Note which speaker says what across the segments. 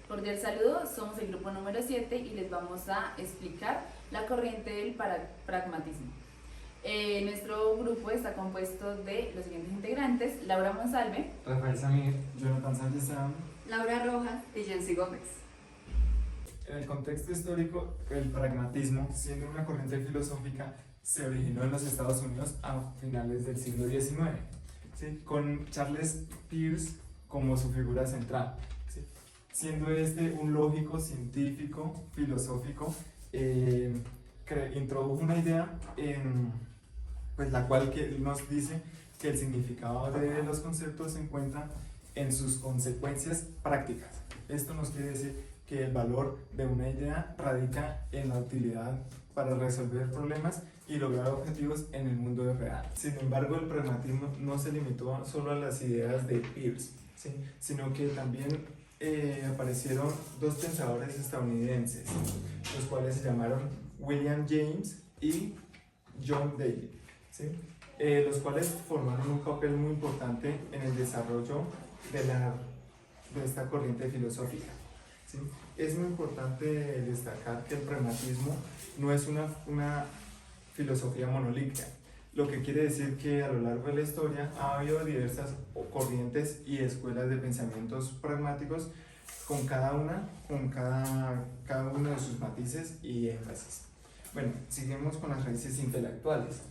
Speaker 1: Cordial saludo, somos el grupo número 7 y les vamos a explicar la corriente del pragmatismo. Nuestro grupo está compuesto de los siguientes integrantes: Laura Monsalve,
Speaker 2: Rafael Samir, Jonathan Santistán.
Speaker 3: Laura Rojas y Jensi Gómez.
Speaker 2: En el contexto histórico, el pragmatismo, siendo una corriente filosófica, se originó en los Estados Unidos a finales del siglo XIX, ¿sí? Con Charles Peirce como su figura central, ¿sí? Siendo este un lógico, científico, filosófico, introdujo una idea pues la cual nos dice que el significado de los conceptos se encuentra en sus consecuencias prácticas. Esto nos quiere decir que el valor de una idea radica en la utilidad para resolver problemas y lograr objetivos en el mundo real. Sin embargo, el pragmatismo no se limitó solo a las ideas de Peirce, ¿sí? Sino que también aparecieron dos pensadores estadounidenses, los cuales se llamaron William James y John Dewey, ¿sí? Los cuales formaron un papel muy importante en el desarrollo de esta corriente filosófica, ¿sí? Es muy importante destacar que el pragmatismo no es una filosofía monolítica, lo que quiere decir que a lo largo de la historia ha habido diversas corrientes y escuelas de pensamientos pragmáticos con cada uno de sus matices y énfasis. Bueno, seguimos con las raíces intelectuales.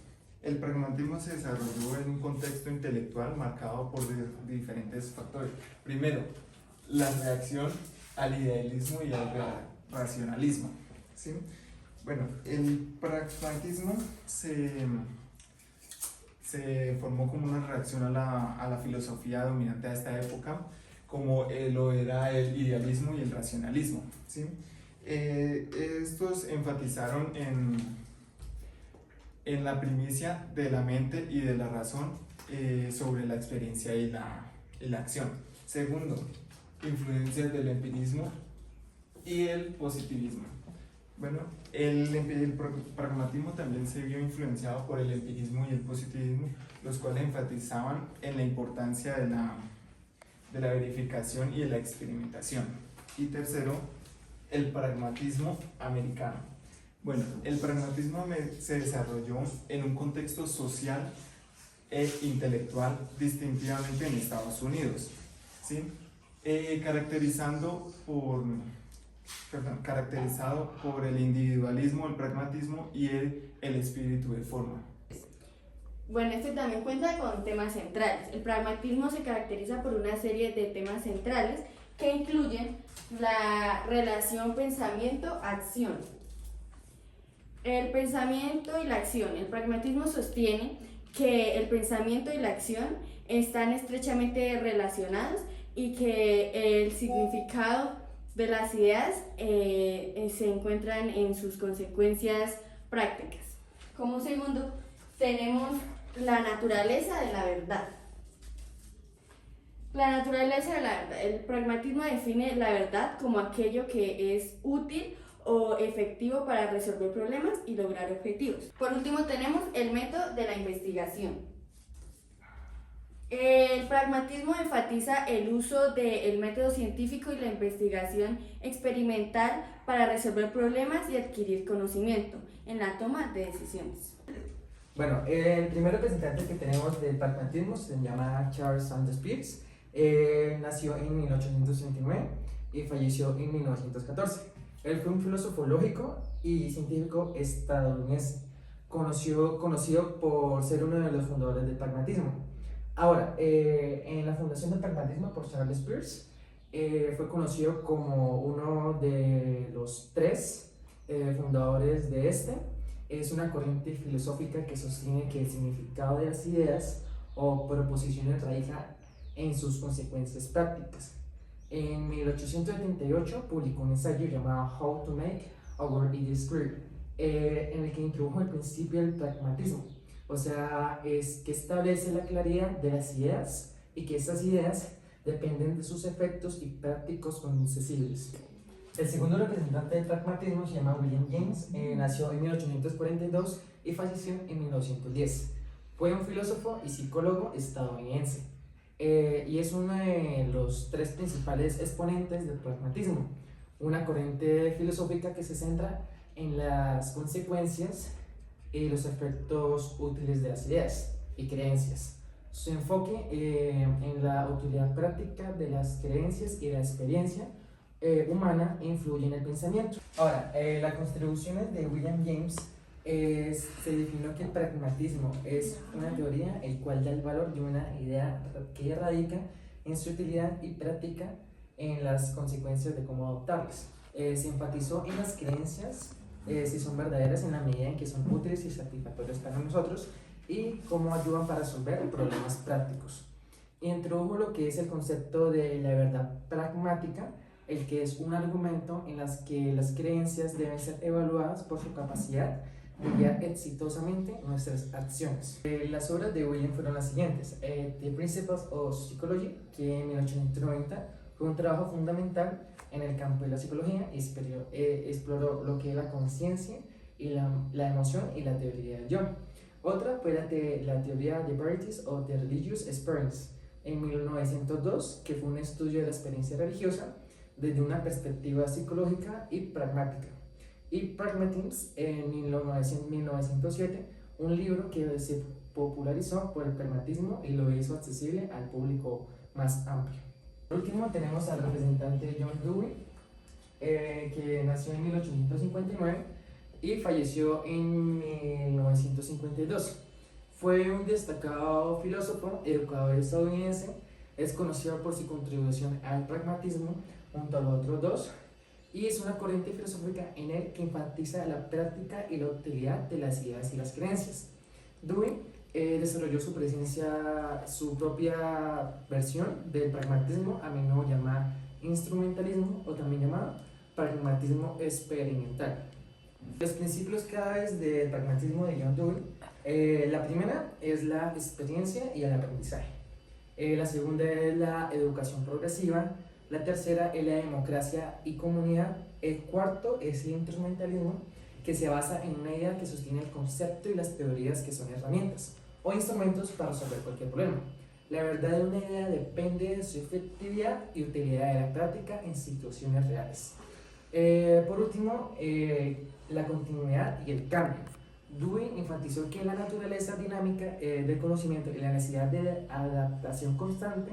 Speaker 2: El pragmatismo se desarrolló en un contexto intelectual marcado por diferentes factores. Primero, la reacción al idealismo y al racionalismo, ¿sí? Bueno, el pragmatismo se formó como una reacción a la filosofía dominante de esta época, como lo era el idealismo y el racionalismo, ¿sí? Estos enfatizaron en la primicia de la mente y de la razón sobre la experiencia y la acción. Segundo, influencias del empirismo y el positivismo. Bueno, el pragmatismo también se vio influenciado por el empirismo y el positivismo, los cuales enfatizaban en la importancia de la verificación y de la experimentación. Y tercero, el pragmatismo americano. Bueno, el pragmatismo se desarrolló en un contexto social e intelectual distintivamente en Estados Unidos, ¿sí? Caracterizado por el individualismo, el pragmatismo y el espíritu de forma.
Speaker 3: Bueno, este también cuenta con temas centrales. El pragmatismo se caracteriza por una serie de temas centrales que incluyen la relación pensamiento-acción. El pensamiento y la acción. El pragmatismo sostiene que el pensamiento y la acción están estrechamente relacionados y que el significado de las ideas se encuentran en sus consecuencias prácticas. Como segundo, tenemos la naturaleza de la verdad. La naturaleza de la verdad. El pragmatismo define la verdad como aquello que es útil o efectivo para resolver problemas y lograr objetivos. Por último, tenemos el método de la investigación. El pragmatismo enfatiza el uso del método científico y la investigación experimental para resolver problemas y adquirir conocimiento en la toma de decisiones.
Speaker 4: Bueno, el primer representante que tenemos del pragmatismo se llama Charles Sanders Peirce. Nació en 1839 y falleció en 1914. Él fue un filósofo lógico y científico estadounidense, conocido por ser uno de los fundadores del pragmatismo. Ahora, en la fundación del pragmatismo por Charles Peirce, fue conocido como uno de los tres fundadores de este. Es una corriente filosófica que sostiene que el significado de las ideas o proposiciones radica en sus consecuencias prácticas. En 1878 publicó un ensayo llamado How to Make Our Ideas Clear, en el que introdujo el principio del pragmatismo, o sea, es que establece la claridad de las ideas y que esas ideas dependen de sus efectos y prácticos concesibles. El segundo representante del pragmatismo se llama William James. Nació en 1842 y falleció en 1910. Fue un filósofo y psicólogo estadounidense. y es uno de los tres principales exponentes del pragmatismo, una corriente filosófica que se centra en las consecuencias y los efectos útiles de las ideas y creencias. Su enfoque en la utilidad práctica de las creencias y la experiencia humana influye en el pensamiento. Ahora, las contribuciones de William James se definió que el pragmatismo es una teoría el cual da el valor de una idea que radica en su utilidad y práctica en las consecuencias de cómo adoptarlas. Se enfatizó en las creencias, si son verdaderas en la medida en que son útiles y satisfactorias para nosotros y cómo ayudan para resolver problemas prácticos. Introdujo lo que es el concepto de la verdad pragmática, el que es un argumento en las que las creencias deben ser evaluadas por su capacidad de guiar exitosamente nuestras acciones. Las obras de William fueron las siguientes: The Principles of Psychology, que en 1890 fue un trabajo fundamental en el campo de la psicología y exploró lo que es la conciencia y la emoción y la teoría del yo. Otra fue la teoría de Varieties of the Religious Experience en 1902, que fue un estudio de la experiencia religiosa desde una perspectiva psicológica y pragmática. Y Pragmatism en 1907, un libro que se popularizó por el pragmatismo y lo hizo accesible al público más amplio. Por último tenemos al representante John Dewey, que nació en 1859 y falleció en 1952. Fue un destacado filósofo, educador estadounidense, es conocido por su contribución al pragmatismo junto a los otros dos, y es una corriente filosófica en él que enfatiza la práctica y la utilidad de las ideas y las creencias. Dewey desarrolló su propia versión del pragmatismo, a menudo llamada instrumentalismo o también llamado pragmatismo experimental. Los principios claves del pragmatismo de John Dewey, la primera es la experiencia y el aprendizaje, la segunda es la educación progresiva, la tercera es la democracia y comunidad, el cuarto es el instrumentalismo, que se basa en una idea que sostiene el concepto y las teorías que son herramientas o instrumentos para resolver cualquier problema. La verdad de una idea depende de su efectividad y utilidad de la práctica en situaciones reales. Por último, la continuidad y el cambio. Dewey enfatizó que la naturaleza dinámica del conocimiento y la necesidad de adaptación constante,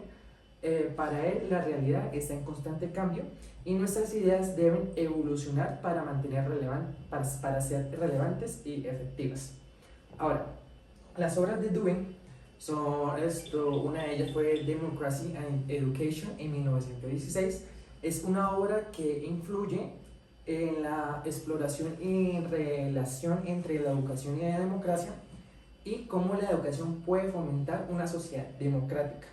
Speaker 4: para él la realidad está en constante cambio y nuestras ideas deben evolucionar para para ser relevantes y efectivas. Ahora, las obras de Dewey una de ellas fue Democracy and Education en 1916. Es una obra que influye en la exploración y relación entre la educación y la democracia y cómo la educación puede fomentar una sociedad democrática.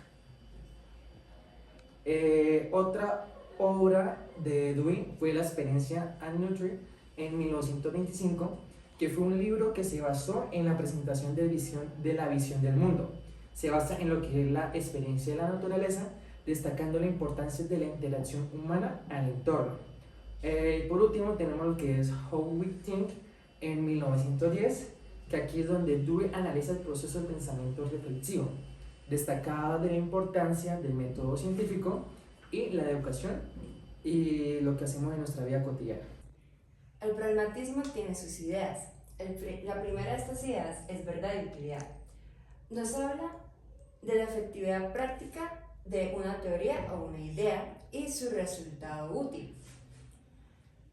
Speaker 4: Otra obra de Dewey fue La experiencia and Nurture en 1925, que fue un libro que se basó en la presentación de la visión del mundo. Se basa en lo que es la experiencia de la naturaleza, destacando la importancia de la interacción humana al entorno. Por último tenemos lo que es How We Think en 1910, que aquí es donde Dewey analiza el proceso de pensamiento reflexivo, destacada de la importancia del método científico y la educación y lo que hacemos en nuestra vida cotidiana.
Speaker 3: El pragmatismo tiene sus ideas. La primera de estas ideas es verdad y utilidad. Nos habla de la efectividad práctica de una teoría o una idea y su resultado útil.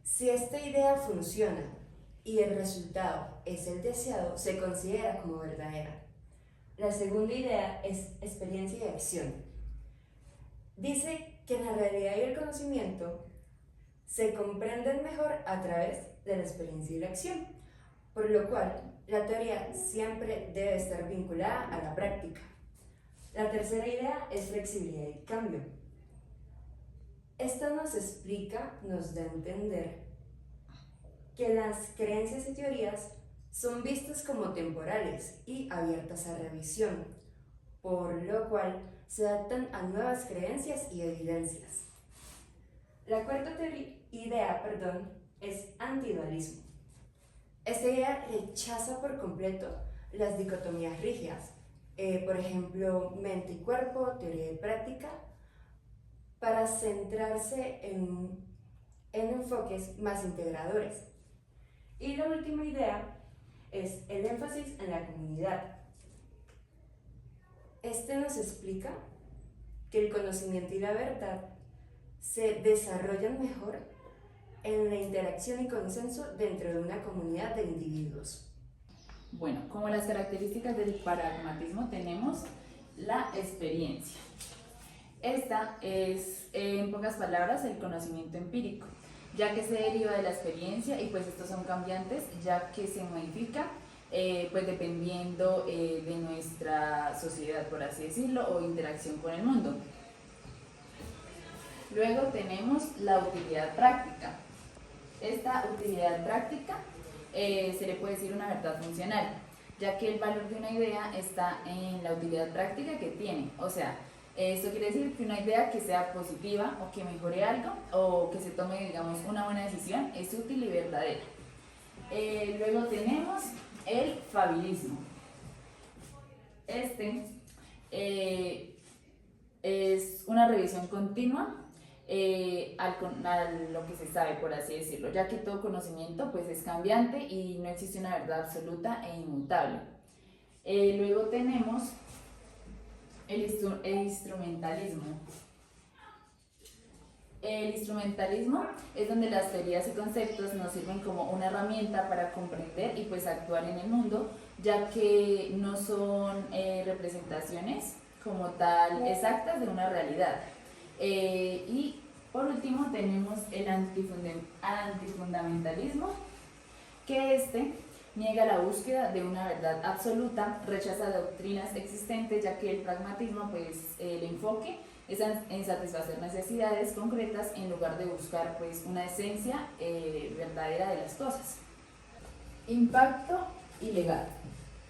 Speaker 3: Si esta idea funciona y el resultado es el deseado, se considera como verdadera. La segunda idea es experiencia y acción. Dice que la realidad y el conocimiento se comprenden mejor a través de la experiencia y la acción, por lo cual la teoría siempre debe estar vinculada a la práctica. La tercera idea es flexibilidad y cambio. Esta nos da a entender que las creencias y teorías son vistas como temporales y abiertas a revisión, por lo cual se adaptan a nuevas creencias y evidencias. La cuarta idea es antidualismo. Esta idea rechaza por completo las dicotomías rígidas,
Speaker 5: por ejemplo, mente y cuerpo, teoría y práctica, para centrarse en enfoques más integradores. Y la última idea es el énfasis en la comunidad. Este nos explica que el conocimiento y la verdad se desarrollan mejor en la interacción y consenso dentro de una comunidad de individuos.
Speaker 1: Bueno, como las características del pragmatismo tenemos la experiencia. Esta es, en pocas palabras, el conocimiento empírico, ya que se deriva de la experiencia y pues estos son cambiantes, ya que se modifica pues dependiendo de nuestra sociedad, por así decirlo, o interacción con el mundo. Luego tenemos la utilidad práctica. Esta utilidad práctica se le puede decir una verdad funcional, ya que el valor de una idea está en la utilidad práctica que tiene. O sea, esto quiere decir que una idea que sea positiva o que mejore algo o que se tome, digamos, una buena decisión es útil y verdadera. Luego tenemos el fabilismo. Este es una revisión continua a lo que se sabe, por así decirlo, ya que todo conocimiento pues, es cambiante y no existe una verdad absoluta e inmutable. Luego tenemos el instrumentalismo. El instrumentalismo es donde las teorías y conceptos nos sirven como una herramienta para comprender y pues actuar en el mundo, ya que no son representaciones como tal exactas de una realidad. Y por último tenemos el antifundamentalismo, que niega la búsqueda de una verdad absoluta, rechaza doctrinas existentes, ya que el pragmatismo, pues el enfoque es en satisfacer necesidades concretas en lugar de buscar pues una esencia verdadera de las cosas. Impacto y legado.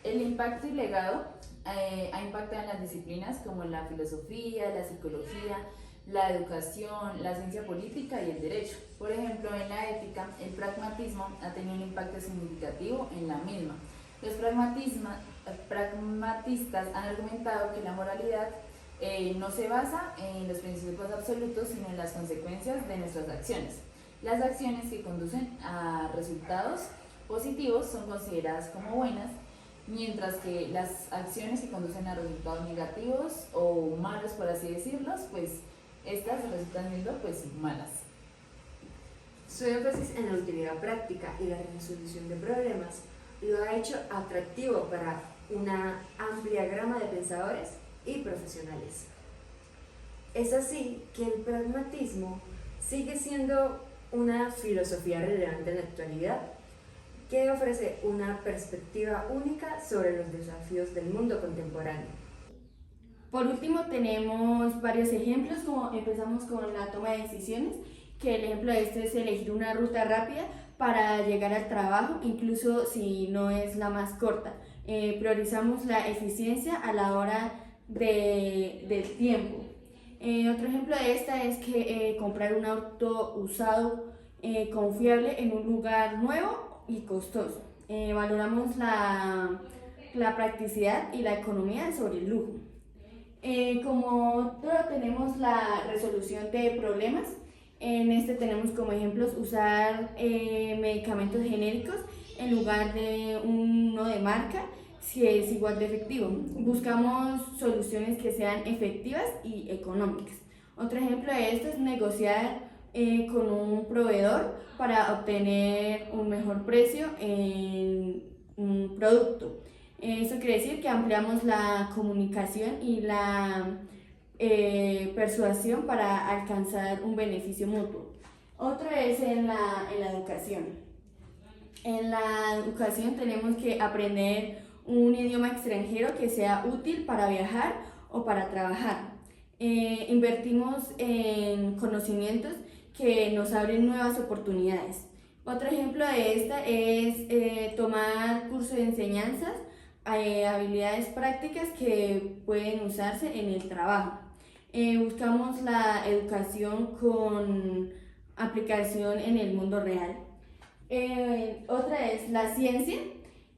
Speaker 1: El impacto y legado ha impactado en las disciplinas como la filosofía, la psicología, la educación, la ciencia política y el derecho. Por ejemplo, en la ética, el pragmatismo ha tenido un impacto significativo en la misma. Los pragmatistas han argumentado que la moralidad no se basa en los principios absolutos, sino en las consecuencias de nuestras acciones. Las acciones que conducen a resultados positivos son consideradas como buenas, mientras que las acciones que conducen a resultados negativos o malos, por así decirlos, pues estas resultan siendo pues malas.
Speaker 5: Su énfasis en la utilidad práctica y la resolución de problemas lo ha hecho atractivo para una amplia gama de pensadores y profesionales. Es así que el pragmatismo sigue siendo una filosofía relevante en la actualidad, que ofrece una perspectiva única sobre los desafíos del mundo contemporáneo.
Speaker 3: Por último, tenemos varios ejemplos, como empezamos con la toma de decisiones, que el ejemplo de esto es elegir una ruta rápida para llegar al trabajo, incluso si no es la más corta. Priorizamos la eficiencia a la hora del tiempo. Otro ejemplo de esta es que comprar un auto usado confiable en un lugar nuevo y costoso. Valoramos la practicidad y la economía sobre el lujo. Como otro tenemos la resolución de problemas. En este tenemos como ejemplos usar medicamentos genéricos en lugar de uno de marca si es igual de efectivo. Buscamos soluciones que sean efectivas y económicas. Otro ejemplo de esto es negociar con un proveedor para obtener un mejor precio en un producto. Eso quiere decir que ampliamos la comunicación y la persuasión para alcanzar un beneficio mutuo. Otro es en la educación. En la educación tenemos que aprender un idioma extranjero que sea útil para viajar o para trabajar. Invertimos en conocimientos que nos abren nuevas oportunidades. Otro ejemplo de esta es tomar cursos de enseñanzas, habilidades prácticas que pueden usarse en el trabajo. Buscamos la educación con aplicación en el mundo real. Otra es la ciencia,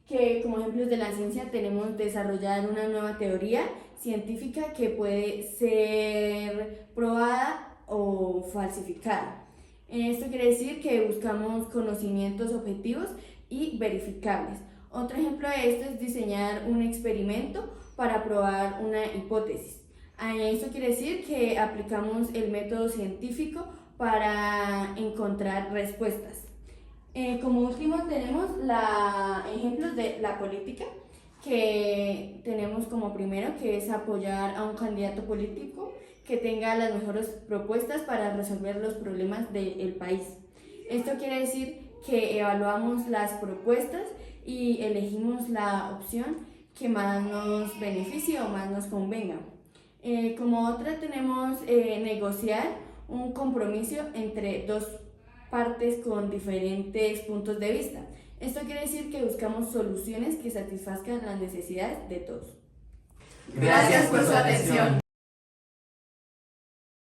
Speaker 3: que como ejemplos de la ciencia tenemos desarrollar una nueva teoría científica que puede ser probada o falsificada. Esto quiere decir que buscamos conocimientos objetivos y verificables. Otro ejemplo de esto es diseñar un experimento para probar una hipótesis. Esto quiere decir que aplicamos el método científico para encontrar respuestas. Como último tenemos ejemplos de la política, que tenemos como primero que es apoyar a un candidato político que tenga las mejores propuestas para resolver los problemas del país. Esto quiere decir que evaluamos las propuestas y elegimos la opción que más nos beneficie o más nos convenga. Como otra tenemos negociar un compromiso entre dos partes con diferentes puntos de vista. Esto quiere decir que buscamos soluciones que satisfazcan las necesidades de todos.
Speaker 1: Gracias por su atención.